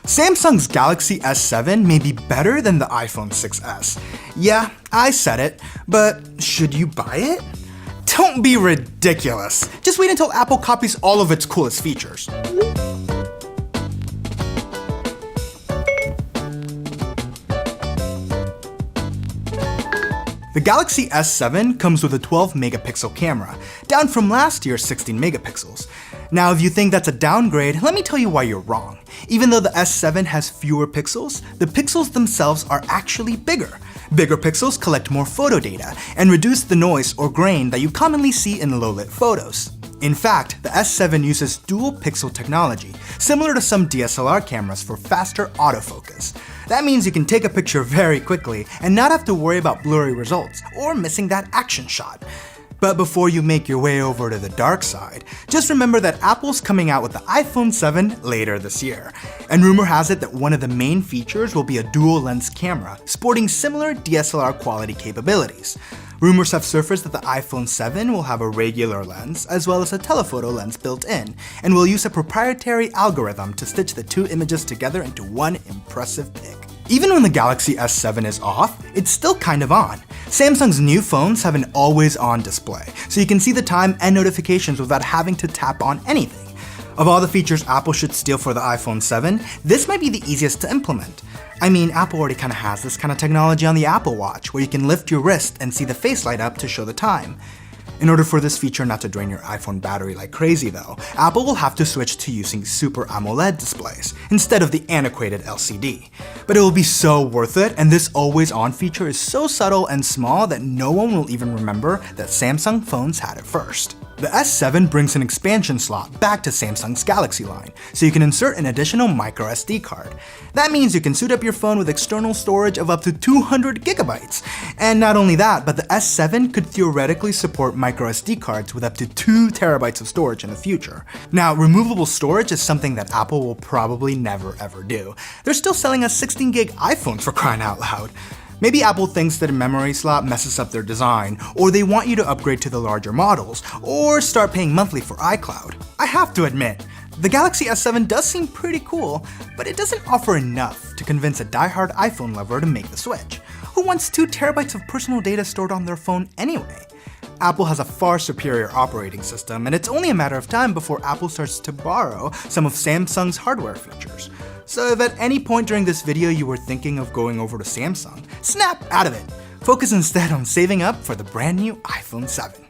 Samsung's Galaxy S7 may be better than the iPhone 6s. Yeah, I said it, but should you buy it? Don't be ridiculous. Just wait until Apple copies all of its coolest features. The Galaxy S7 comes with a 12 megapixel camera, down from last year's 16 megapixels. Now, if you think that's a downgrade, let me tell you why you're wrong. Even though the S7 has fewer pixels, the pixels themselves are actually bigger. Bigger pixels collect more photo data and reduce the noise or grain that you commonly see in low-lit photos. In fact, the S7 uses dual pixel technology, similar to some DSLR cameras for faster autofocus. That means you can take a picture very quickly and not have to worry about blurry results or missing that action shot. But before you make your way over to the dark side, just remember that Apple's coming out with the iPhone 7 later this year. And rumor has it that one of the main features will be a dual lens camera, sporting similar DSLR quality capabilities. Rumors have surfaced that the iPhone 7 will have a regular lens as well as a telephoto lens built in, and will use a proprietary algorithm to stitch the two images together into one impressive pic. Even when the Galaxy S7 is off, it's still kind of on. Samsung's new phones have an always-on display, so you can see the time and notifications without having to tap on anything. Of all the features Apple should steal for the iPhone 7, this might be the easiest to implement. I mean, Apple already kind of has this kind of technology on the Apple Watch, where you can lift your wrist and see the face light up to show the time. In order for this feature not to drain your iPhone battery like crazy though, Apple will have to switch to using Super AMOLED displays instead of the antiquated LCD. But it will be so worth it, and this always-on feature is so subtle and small that no one will even remember that Samsung phones had it first. The S7 brings an expansion slot back to Samsung's Galaxy line, so you can insert an additional microSD card. That means you can suit up your phone with external storage of up to 200 gigabytes. And not only that, but the S7 could theoretically support microSD cards with up to 2 terabytes of storage in the future. Now, removable storage is something that Apple will probably never ever do. They're still selling us 16 gig iPhones for crying out loud. Maybe Apple thinks that a memory slot messes up their design, or they want you to upgrade to the larger models, or start paying monthly for iCloud. I have to admit, the Galaxy S7 does seem pretty cool, but it doesn't offer enough to convince a die-hard iPhone lover to make the switch. Who wants 2 terabytes of personal data stored on their phone anyway? Apple has a far superior operating system, and it's only a matter of time before Apple starts to borrow some of Samsung's hardware features. So if at any point during this video you were thinking of going over to Samsung, snap out of it. Focus instead on saving up for the brand new iPhone 7.